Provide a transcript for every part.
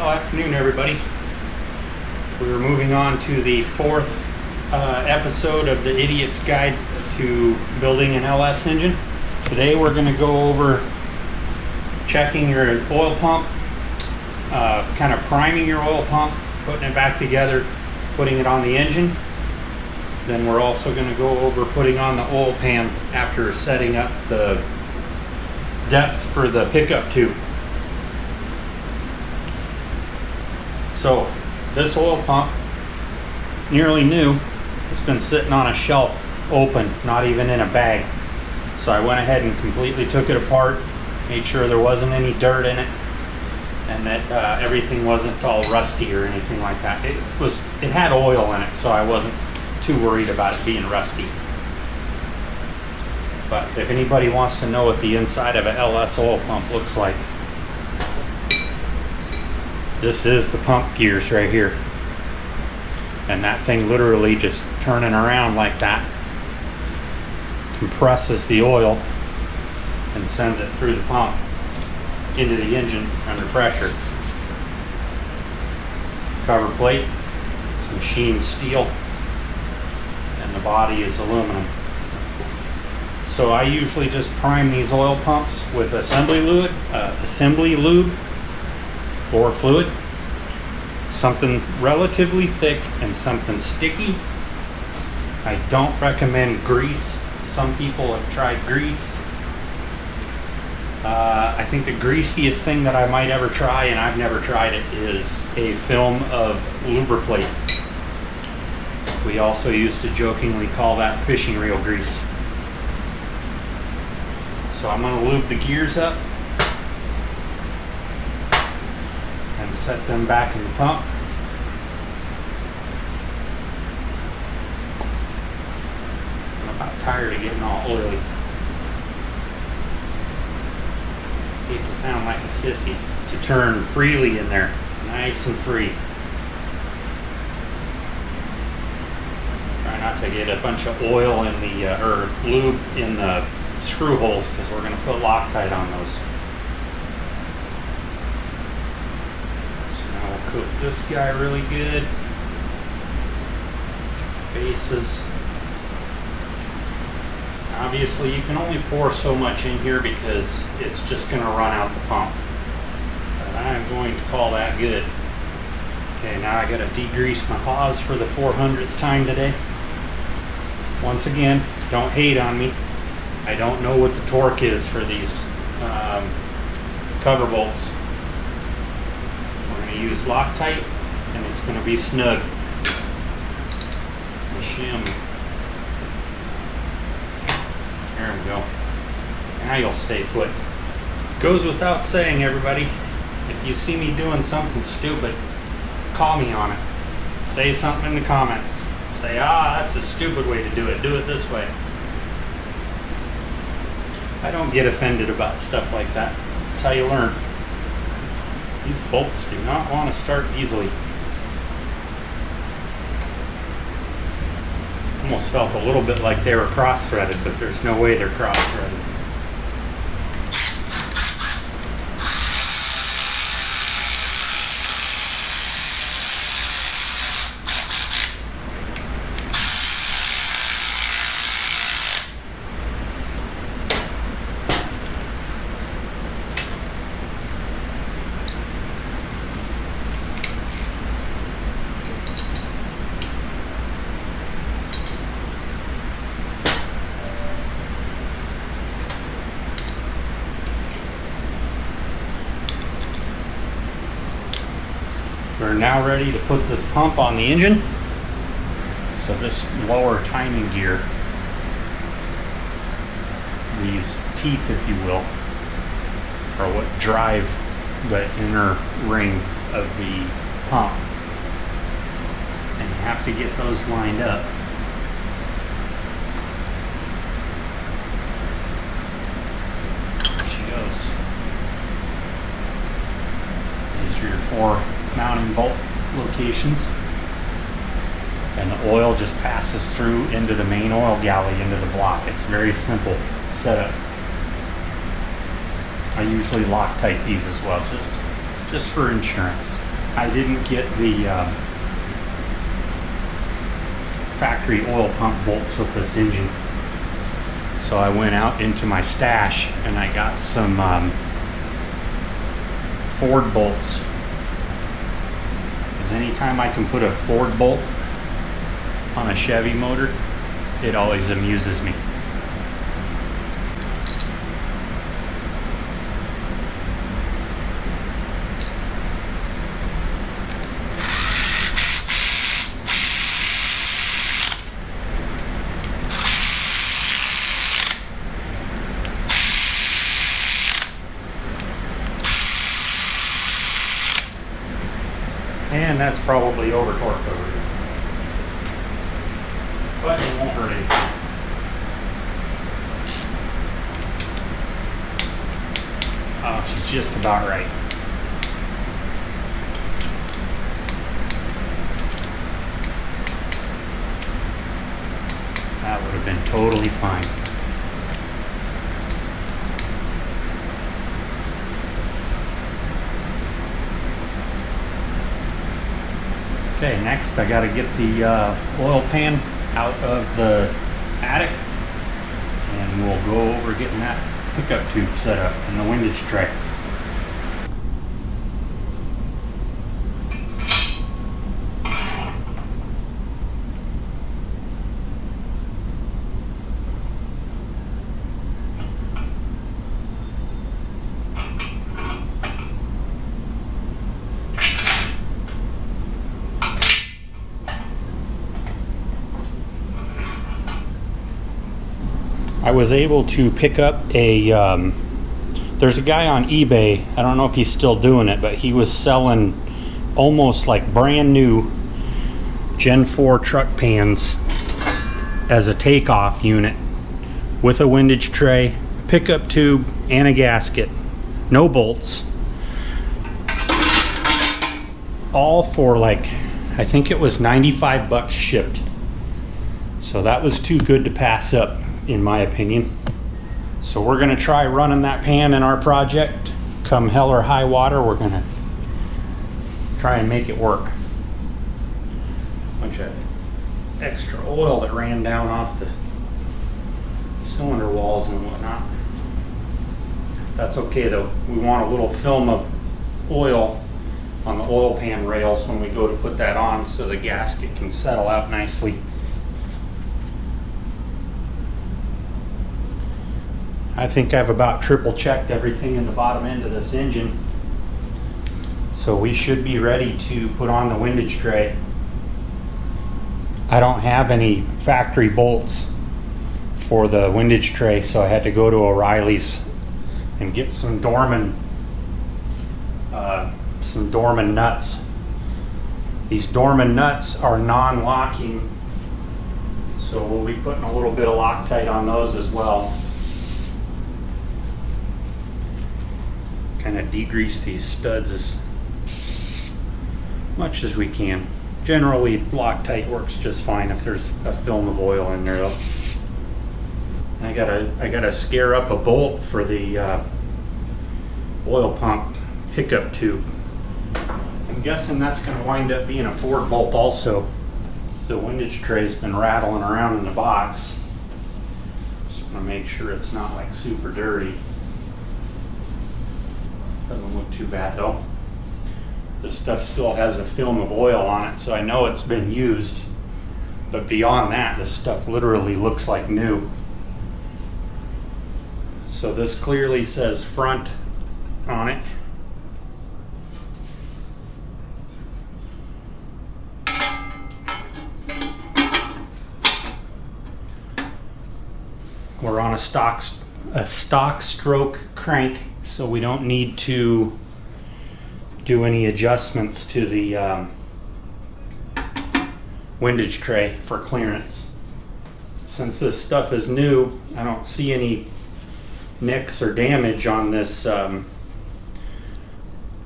Well, afternoon, everybody. We're moving on to the fourth episode of the Idiot's Guide to Building an LS Engine. Today we're going to go over checking your oil pump, kind of priming your oil pump, putting it back together, putting it on the engine. Then we're also going to go over putting on the oil pan after setting up the depth for the pickup tube. So this oil pump, nearly new, it's been sitting on a shelf open, not even in a bag. So I went ahead and completely took it apart, made sure there wasn't any dirt in it, and that everything wasn't all rusty or anything like that. It had oil in it, so I wasn't too worried about it being rusty. But if anybody wants to know what the inside of an LS oil pump looks like, this is the pump gears right here. And that thing literally just turning around like that compresses the oil and sends it through the pump into the engine under pressure. Cover plate, it's machined steel, and the body is aluminum. So I usually just prime these oil pumps with assembly lube or fluid, something relatively thick and something sticky. I don't recommend grease. Some people have tried grease. I think the greasiest thing that I might ever try, and I've never tried it, is a film of Lubriplate. We also used to jokingly call that fishing reel grease. So I'm going to lube the gears up and set them back in the pump. I'm about tired of getting all oily. Hate to sound like a sissy. To turn freely in there, nice and free. Try not to get a bunch of oil in the or lube in the screw holes, because we're going to put Loctite on those. So now we'll coat this guy really good. Faces. Obviously you can only pour so much in here because it's just going to run out the pump. But I'm going to call that good. Okay, now I got to degrease my paws for the 400th time today. Once again, don't hate on me. I don't know what the torque is for these cover bolts. We're going to use Loctite, and it's going to be snug. The shim. There we go. Now you'll stay put. Goes without saying, everybody, if you see me doing something stupid, call me on it. Say something in the comments. Say, that's a stupid way to do it. Do it this way. I don't get offended about stuff like that. That's how you learn. These bolts do not want to start easily. Almost felt a little bit like they were cross-threaded, but there's no way they're cross-threaded. We're now ready to put this pump on the engine. So this lower timing gear, these teeth if you will, are what drive the inner ring of the pump. And you have to get those lined up. There she goes. These are your 4 mounting bolt locations, and the oil just passes through into the main oil galley into the block. It's very simple setup. I usually Loctite these as well, just for insurance. I didn't get the factory oil pump bolts with this engine. So I went out into my stash and I got some Ford bolts. Because anytime I can put a Ford bolt on a Chevy motor, it always amuses me. And that's probably over torqued over here. But it won't hurt anything. Oh, she's just about right. That would have been totally fine. Okay, next I got to get the oil pan out of the attic, and we'll go over getting that pickup tube set up and the windage tray. I was able to pick up a, there's a guy on eBay, I don't know if he's still doing it, but he was selling almost like brand new Gen 4 truck pans as a takeoff unit with a windage tray, pickup tube, and a gasket. No bolts. All for like, I think it was 95 bucks shipped. So that was too good to pass up, in my opinion. So we're gonna try running that pan in our project. Come hell or high water, we're gonna try and make it work. Bunch of extra oil that ran down off the cylinder walls and whatnot. That's okay though. We want a little film of oil on the oil pan rails when we go to put that on so the gasket can settle out nicely. I think I've about triple checked everything in the bottom end of this engine. So we should be ready to put on the windage tray. I don't have any factory bolts for the windage tray, so I had to go to O'Reilly's and get some Dorman nuts. These Dorman nuts are non-locking, so we'll be putting a little bit of Loctite on those as well. Kind of degrease these studs as much as we can. Generally, Loctite works just fine if there's a film of oil in there though. I gotta scare up a bolt for the oil pump pickup tube. I'm guessing that's gonna wind up being a Ford bolt also. The windage tray's been rattling around in the box. Just wanna make sure it's not like super dirty. Doesn't look too bad though. This stuff still has a film of oil on it, so I know it's been used. But beyond that, this stuff literally looks like new. So this clearly says front on it. We're on a stock stroke crank, so we don't need to do any adjustments to the windage tray for clearance. Since this stuff is new, I don't see any nicks or damage on this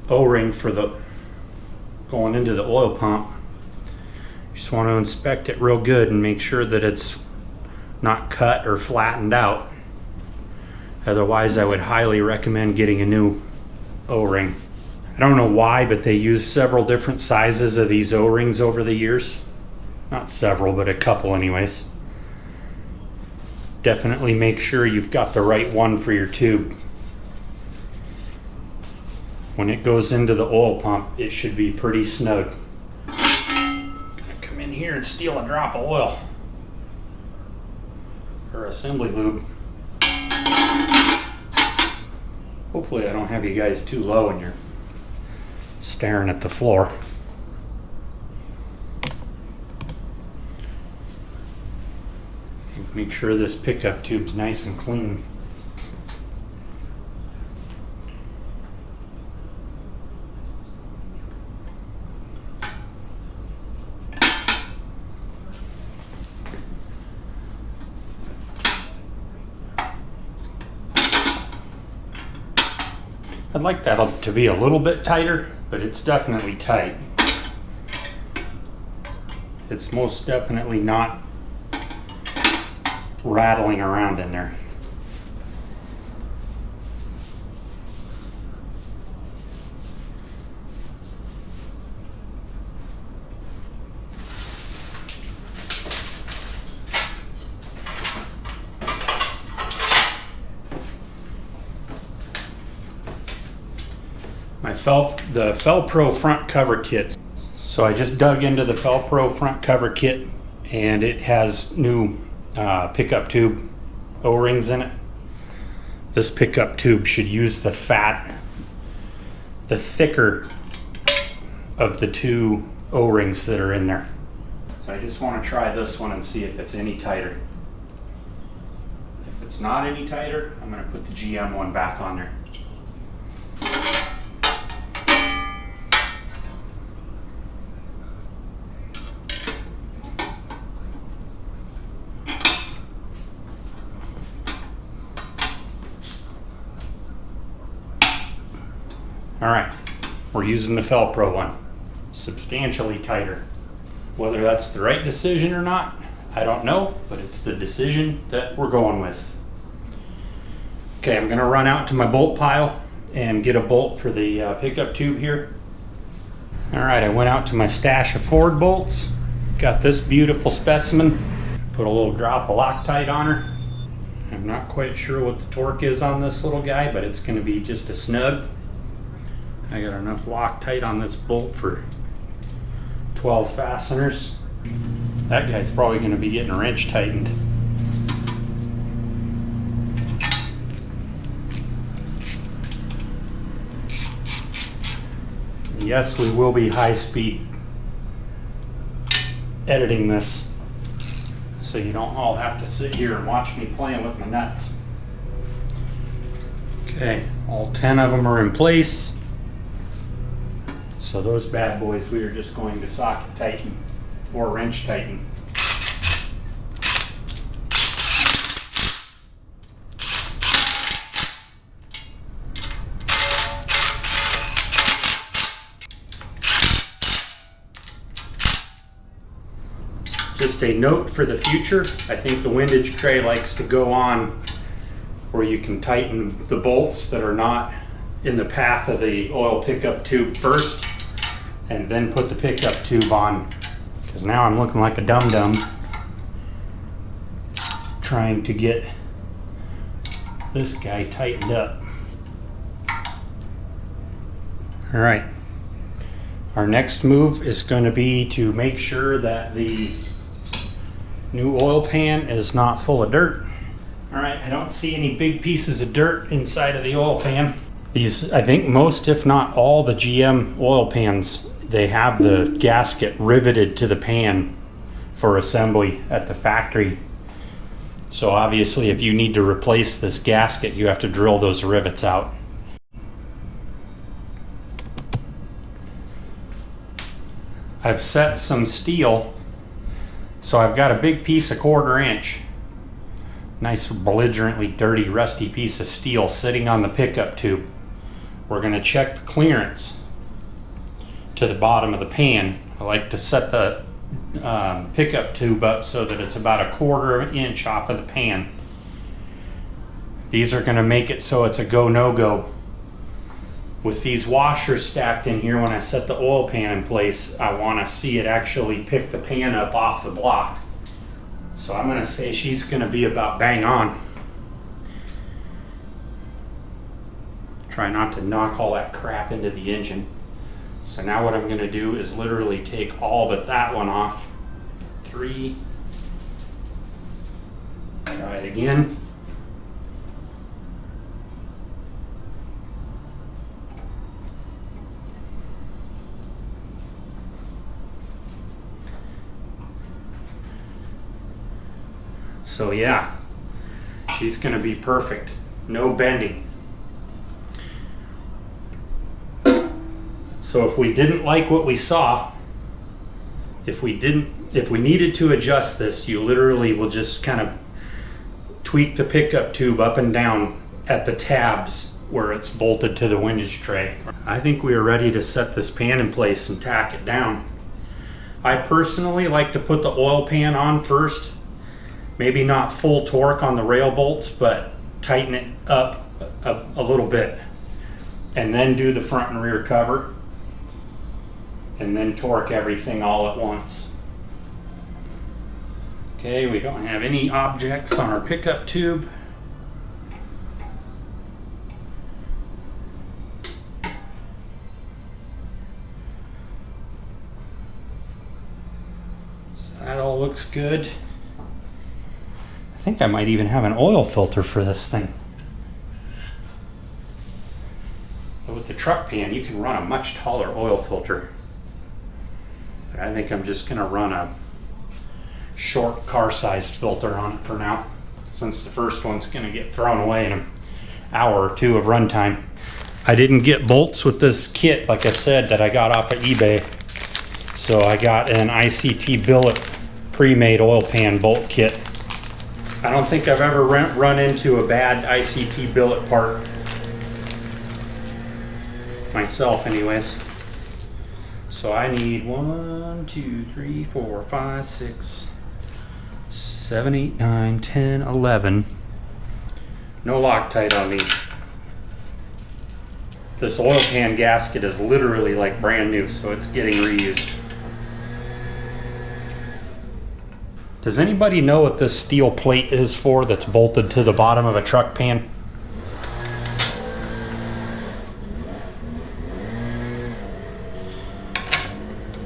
O-ring for the going into the oil pump. Just want to inspect it real good and make sure that it's not cut or flattened out. Otherwise, I would highly recommend getting a new O-ring. I don't know why, but they use several different sizes of these O-rings over the years. Not several, but a couple anyways. Definitely make sure you've got the right one for your tube. When it goes into the oil pump, it should be pretty snug. I'm gonna come in here and steal a drop of oil. Or assembly lube. Hopefully I don't have you guys too low and you're staring at the floor. Make sure this pickup tube's nice and clean. I'd like that to be a little bit tighter, but it's definitely tight. It's most definitely not rattling around in there. The Fel-Pro front cover kit. So I just dug into the Fel-Pro front cover kit, and it has new pickup tube O-rings in it. This pickup tube should use the thicker of the two O-rings that are in there. So I just want to try this one and see if it's any tighter. If it's not any tighter, I'm going to put the GM one back on there. All right, we're using the Fel-Pro one, substantially tighter. Whether that's the right decision or not, I don't know, but it's the decision that we're going with. Okay, I'm gonna run out to my bolt pile and get a bolt for the pickup tube here. All right, I went out to my stash of Ford bolts, got this beautiful specimen, put a little drop of Loctite on her. I'm not quite sure what the torque is on this little guy, but it's gonna be just a snug. I got enough Loctite on this bolt for 12 fasteners. That guy's probably going to be getting wrench tightened. Yes, we will be high speed editing this, so you don't all have to sit here and watch me playing with my nuts. Okay, all 10 of them are in place. So those bad boys, we are just going to socket tighten or wrench tighten. Just a note for the future, I think the windage tray likes to go on where you can tighten the bolts that are not in the path of the oil pickup tube first, and then put the pickup tube on, because now I'm looking like a dum-dum trying to get this guy tightened up. All right, our next move is going to be to make sure that the new oil pan is not full of dirt. All right, I don't see any big pieces of dirt inside of the oil pan. These, I think most, if not all, the GM oil pans, they have the gasket riveted to the pan for assembly at the factory. So obviously if you need to replace this gasket, you have to drill those rivets out. I've set some steel, so I've got a big piece of 1/4 inch. Nice belligerently dirty rusty piece of steel sitting on the pickup tube. We're going to check the clearance to the bottom of the pan. I like to set the pickup tube up so that it's about a 1/4 inch off of the pan. These are going to make it so it's a go no-go. with these washers stacked in here, when I set the oil pan in place, I want to see it actually pick the pan up off the block. So I'm going to say she's going to be about bang on. Try not to knock all that crap into the engine. So now what I'm going to do is literally take all but that one off. 3. Try it again. So yeah, she's going to be perfect. No bending. So if we didn't like what we saw, if we needed to adjust this, you literally will just kind of tweak the pickup tube up and down at the tabs where it's bolted to the windage tray. I think we are ready to set this pan in place and tack it down. I personally like to put the oil pan on first. Maybe not full torque on the rail bolts, but tighten it up a little bit. And then do the front and rear cover. And then torque everything all at once. Okay, we don't have any objects on our pickup tube. So that all looks good. I think I might even have an oil filter for this thing. But with the truck pan, you can run a much taller oil filter. But I think I'm just going to run a short car-sized filter on it for now, since the first one's going to get thrown away in an hour or two of runtime. I didn't get bolts with this kit, like I said, that I got off of eBay. So I got an ICT billet pre-made oil pan bolt kit. I don't think I've ever run into a bad ICT billet part myself anyways. So I need 1, 2, 3, 4, 5, 6, 7, 8, 9, 10, 11. No Loctite on these. This oil pan gasket is literally like brand new, so it's getting reused. Does anybody know what this steel plate is for that's bolted to the bottom of a truck pan?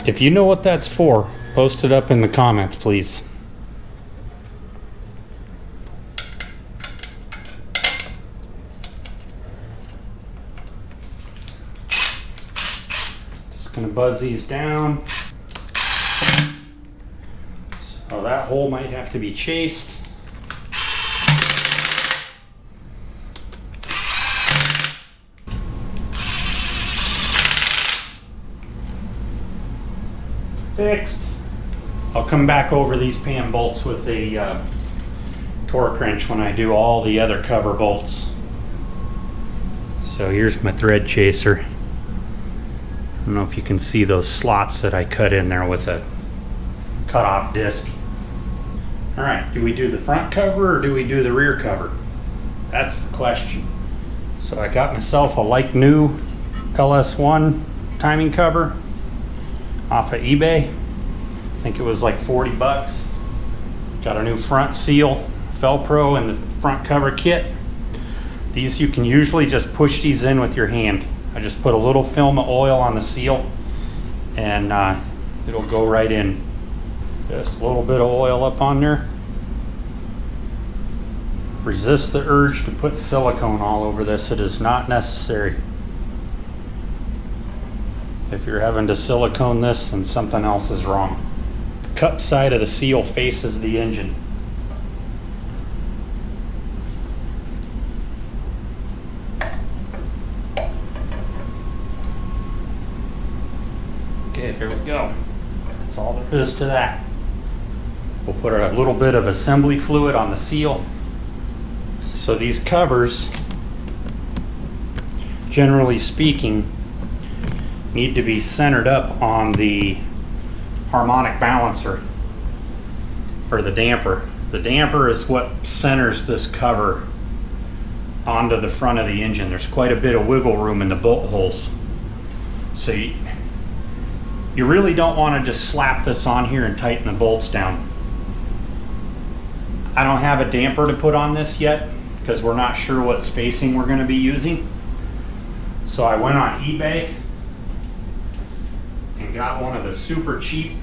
If you know what that's for, post it up in the comments, please. Just gonna buzz these down. So that hole might have to be chased. Fixed. I'll come back over these pan bolts with a torque wrench when I do all the other cover bolts. So here's my thread chaser. I don't know if you can see those slots that I cut in there with a cut-off disc. All right, do we do the front cover or do we do the rear cover? That's the question. So I got myself a like new LS1 timing cover off of eBay. I think it was like 40 bucks. Got a new front seal, Felpro, and the front cover kit. These, you can usually just push these in with your hand. I just put a little film of oil on the seal and it'll go right in. Just a little bit of oil up on there. Resist the urge to put silicone all over this. It is not necessary. If you're having to silicone this, then something else is wrong. The cup side of the seal faces the engine. Okay, here we go. That's all there is to that. We'll put a little bit of assembly fluid on the seal. So these covers, generally speaking, need to be centered up on the harmonic balancer or the damper. The damper is what centers this cover onto the front of the engine. There's quite a bit of wiggle room in the bolt holes. So you really don't want to just slap this on here and tighten the bolts down. I don't have a damper to put on this yet because we're not sure what spacing we're going to be using. So I went on eBay and got one of the super cheap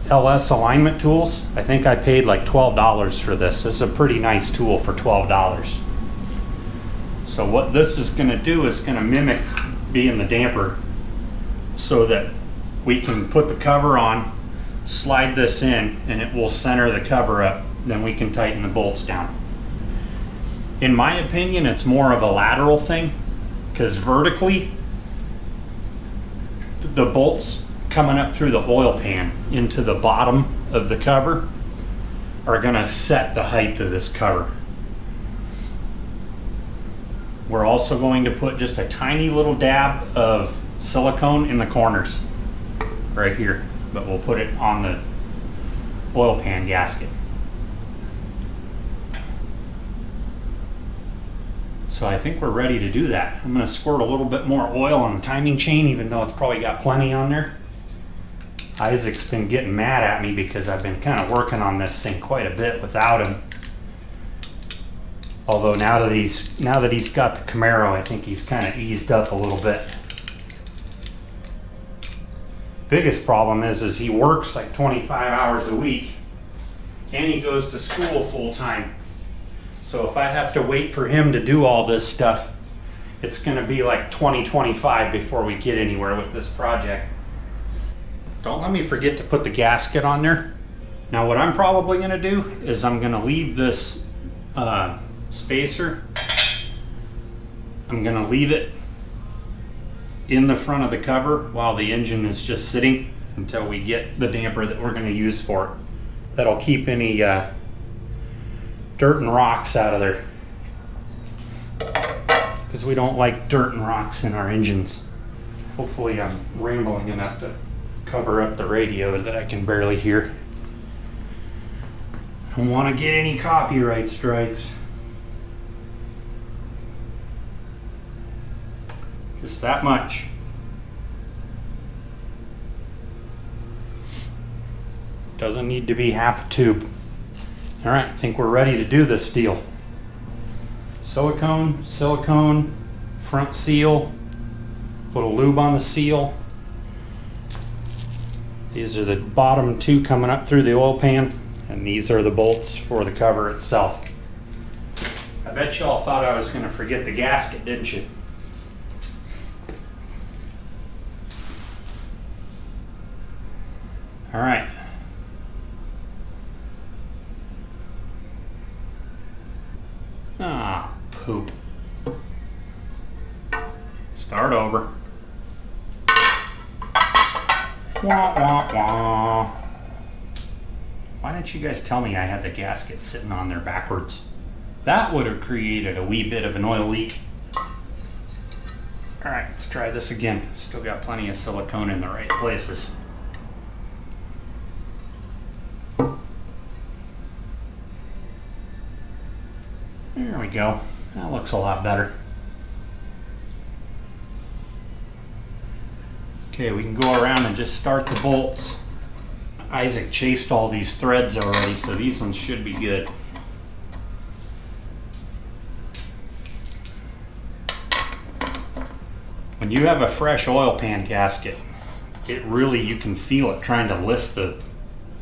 LS alignment tools. I think I paid like $12 for this. This is a pretty nice tool for $12. So what this is going to do is going to mimic being the damper, so that we can put the cover on, slide this in, and it will center the cover up. Then we can tighten the bolts down. In my opinion, it's more of a lateral thing, because vertically, the bolts coming up through the oil pan into the bottom of the cover are going to set the height of this cover. We're also going to put just a tiny little dab of silicone in the corners right here, but we'll put it on the oil pan gasket. So I think we're ready to do that. I'm going to squirt a little bit more oil on the timing chain, even though it's probably got plenty on there. Isaac's been getting mad at me because I've been kind of working on this thing quite a bit without him. Although now that he's got the Camaro, I think he's kind of eased up a little bit. Biggest problem is he works like 25 hours a week and he goes to school full time. So if I have to wait for him to do all this stuff, it's going to be like 2025 before we get anywhere with this project. Don't let me forget to put the gasket on there. Now what I'm probably going to do is I'm going to leave this spacer. I'm going to leave it in the front of the cover while the engine is just sitting until we get the damper that we're going to use for it. That'll keep any dirt and rocks out of there, because we don't like dirt and rocks in our engines. Hopefully I'm rambling enough to cover up the radio that I can barely hear. Don't want to get any copyright strikes. Just that much. Doesn't need to be half a tube. All right, I think we're ready to do this deal. Silicone, front seal, little lube on the seal. These are the bottom two coming up through the oil pan, and these are the bolts for the cover itself. I bet y'all thought I was going to forget the gasket, didn't you? All right. Ah, poop. Start over. Wah, wah, wah. Why didn't you guys tell me I had the gasket sitting on there backwards? That would have created a wee bit of an oil leak. All right, let's try this again. Still got plenty of silicone in the right places. There we go. That looks a lot better. Okay, we can go around and just start the bolts. Isaac chased all these threads already, so these ones should be good. When you have a fresh oil pan gasket, you can feel it trying to lift the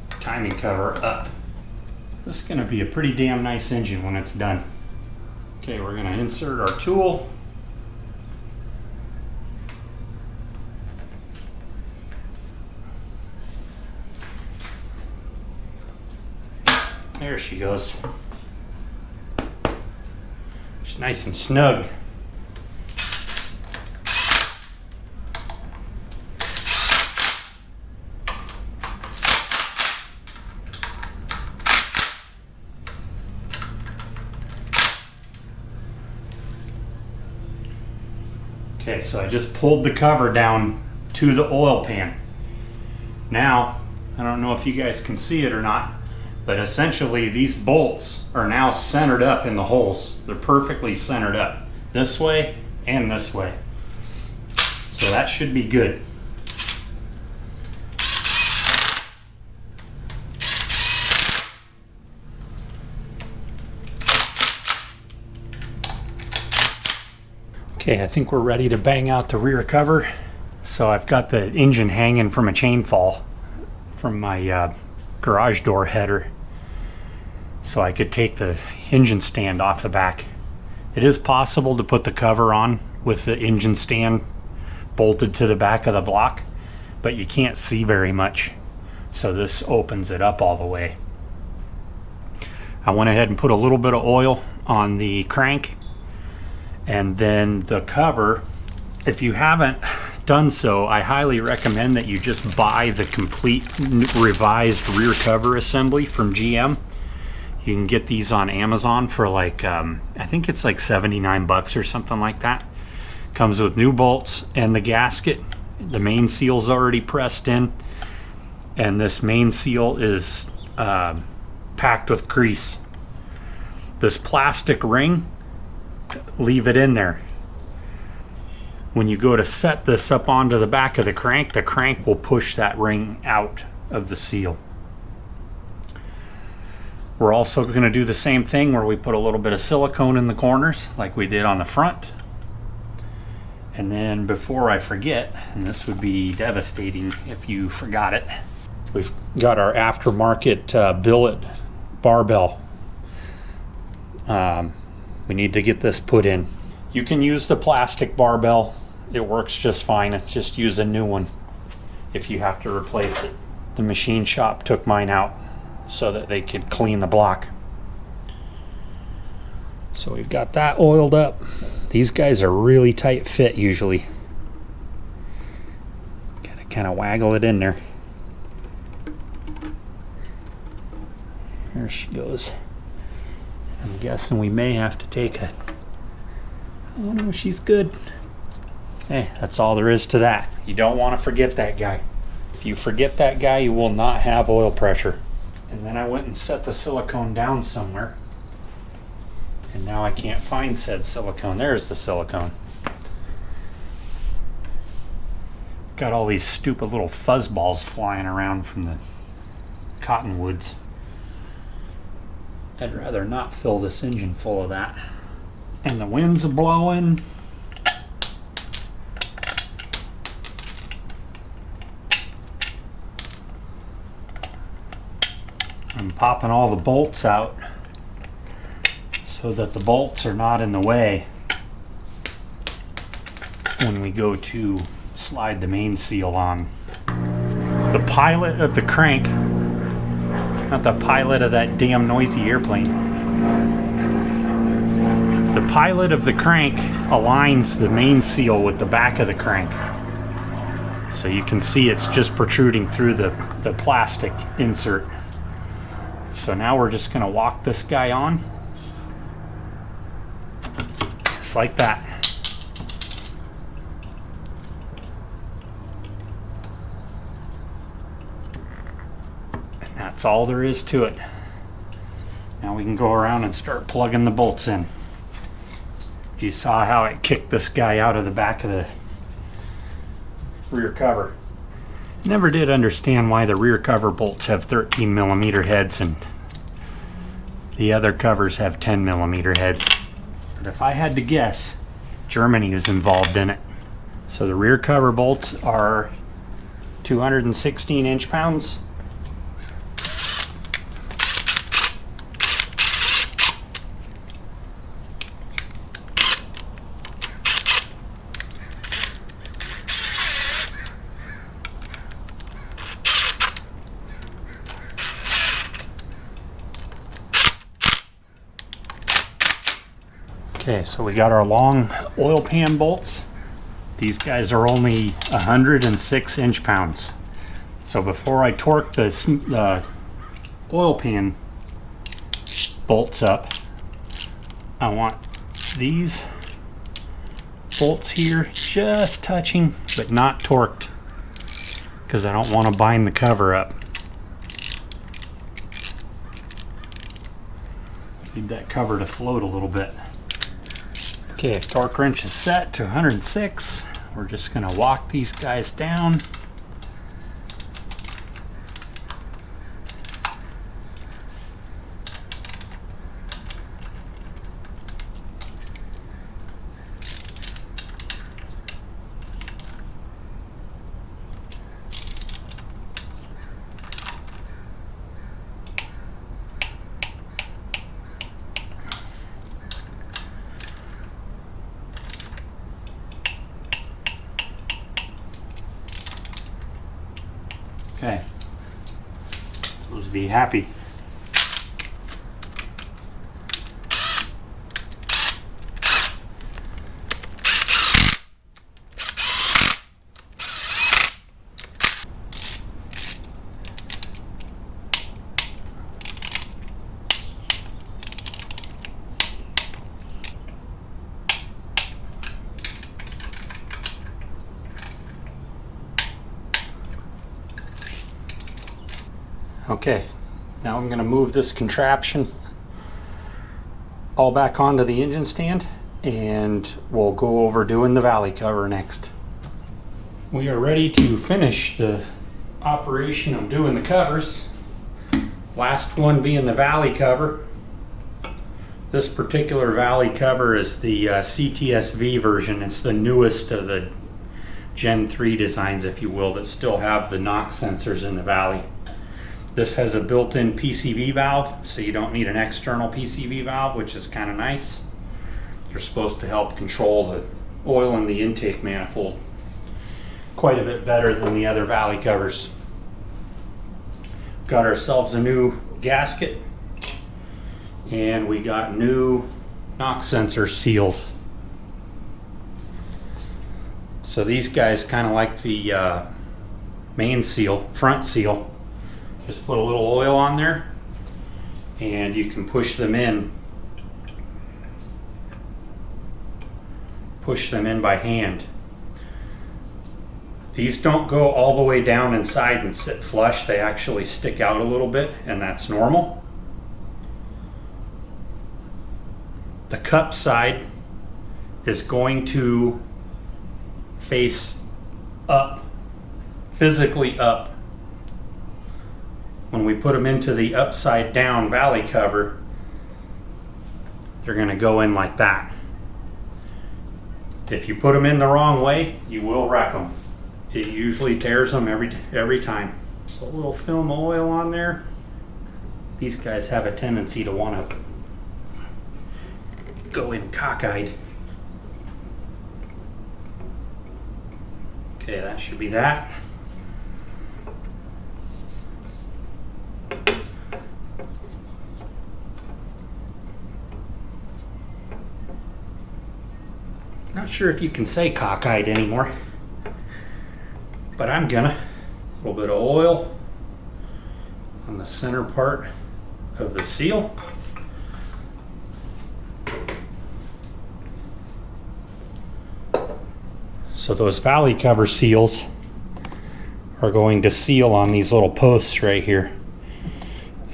timing cover up. This is going to be a pretty damn nice engine when it's done. Okay, we're going to insert our tool. There she goes. It's nice and snug. Okay, so I just pulled the cover down to the oil pan. Now, I don't know if you guys can see it or not, But essentially these bolts are now centered up in the holes. They're perfectly centered up this way and this way. So that should be good. Okay, I think we're ready to bang out the rear cover. So I've got the engine hanging from a chain fall from my garage door header, so I could take the engine stand off the back. It is possible to put the cover on with the engine stand bolted to the back of the block, but you can't see very much, so this opens it up all the way. I went ahead and put a little bit of oil on the crank, and then the cover. If you haven't done so, I highly recommend that you just buy the complete revised rear cover assembly from GM. You can get these on Amazon for like I think it's like 79 bucks or something like that. Comes with new bolts and the gasket. The main seal's already pressed in, and this main seal is packed with grease. This plastic ring, leave it in there. When you go to set this up onto the back of the crank will push that ring out of the seal. We're also going to do the same thing where we put a little bit of silicone in the corners like we did on the front. And then before I forget, and this would be devastating if you forgot it, we've got our aftermarket billet barbell. We need to get this put in. You can use the plastic barbell. It works just fine. Just use a new one if you have to replace it. The machine shop took mine out so that they could clean the block. So we've got that oiled up. These guys are really tight fit usually. Gotta kind of waggle it in there. There she goes. I'm guessing we may have to take a... Oh no, she's good. Okay, that's all there is to that. You don't want to forget that guy. If you forget that guy, you will not have oil pressure. And then I went and set the silicone down somewhere. And now I can't find said silicone. There's the silicone. Got all these stupid little fuzz balls flying around from the cottonwoods. I'd rather not fill this engine full of that. And the wind's blowing. I'm popping all the bolts out so that the bolts are not in the way when we go to slide the main seal on. The pilot of the crank, not the pilot of that damn noisy airplane. The pilot of the crank aligns the main seal with the back of the crank. So you can see it's just protruding through the plastic insert. So now we're just going to walk this guy on. Just like that. And that's all there is to it. Now we can go around and start plugging the bolts in. You saw how it kicked this guy out of the back of the rear cover. Never did understand why the rear cover bolts have 13 millimeter heads and the other covers have 10 millimeter heads. But if I had to guess, Germany is involved in it. So the rear cover bolts are 216 inch-pounds. Okay, so we got our long oil pan bolts. These guys are only 106 inch-pounds. So before I torque the oil pan bolts up, I want these bolts here just touching, but not torqued, because I don't want to bind the cover up. Need that cover to float a little bit. Okay, torque wrench is set to 106. We're just going to walk these guys down. Okay, those be happy. Okay, now I'm going to move this contraption all back onto the engine stand, and we'll go over doing the valley cover next. We are ready to finish the operation of doing the covers. Last one being the valley cover. This particular valley cover is the CTSV version. It's the newest of the Gen 3 designs, if you will, that still have the NOx sensors in the valley. This has a built-in PCV valve, so you don't need an external PCV valve, which is kind of nice. They're supposed to help control the oil in the intake manifold quite a bit better than the other valley covers. Got ourselves a new gasket, and we got new NOx sensor seals. So these guys kind of like the main seal, front seal. Just put a little oil on there and you can push them in. Push them in by hand. These don't go all the way down inside and sit flush. They actually stick out a little bit, and that's normal. The cup side is going to face up, physically up. When we put them into the upside down valley cover, they're going to go in like that. If you put them in the wrong way, you will wreck them. It usually tears them every time. So a little film of oil on there. These guys have a tendency to want to go in cockeyed. Okay, that should be that. Not sure if you can say cockeyed anymore, but I'm gonna. A little bit of oil on the center part of the seal. So those valley cover seals are going to seal on these little posts right here.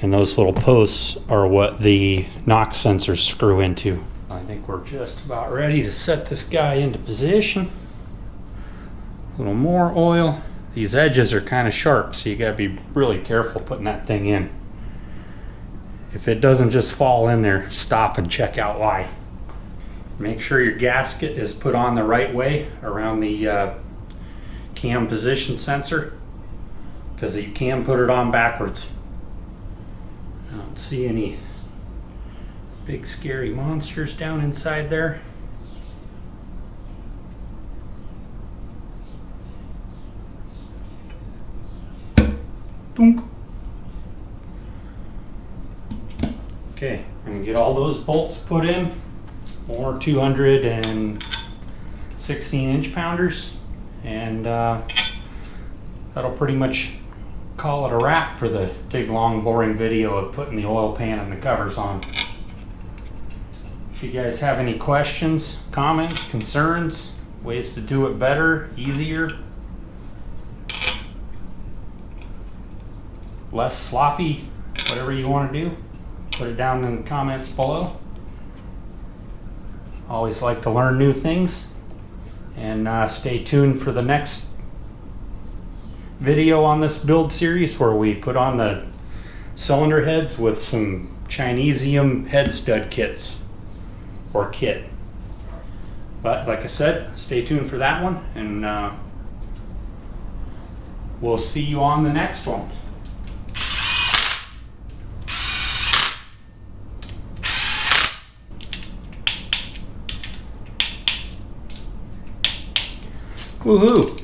And those little posts are what the NOx sensors screw into. I think we're just about ready to set this guy into position. A little more oil. These edges are kind of sharp, so you gotta be really careful putting that thing in. If it doesn't just fall in there, stop and check out why. Make sure your gasket is put on the right way around the cam position sensor, because you can put it on backwards. I don't see any big scary monsters down inside there. Dunk. Okay, I'm gonna get all those bolts put in. More 216 inch pounders, and that'll pretty much call it a wrap for the big long boring video of putting the oil pan and the covers on. If you guys have any questions, comments, concerns, ways to do it better, easier, less sloppy, whatever you want to do, put it down in the comments below. Always like to learn new things. And stay tuned for the next video on this build series where we put on the cylinder heads with some Chinesium head stud kits or kit. But like I said, stay tuned for that one, and we'll see you on the next one. Woohoo!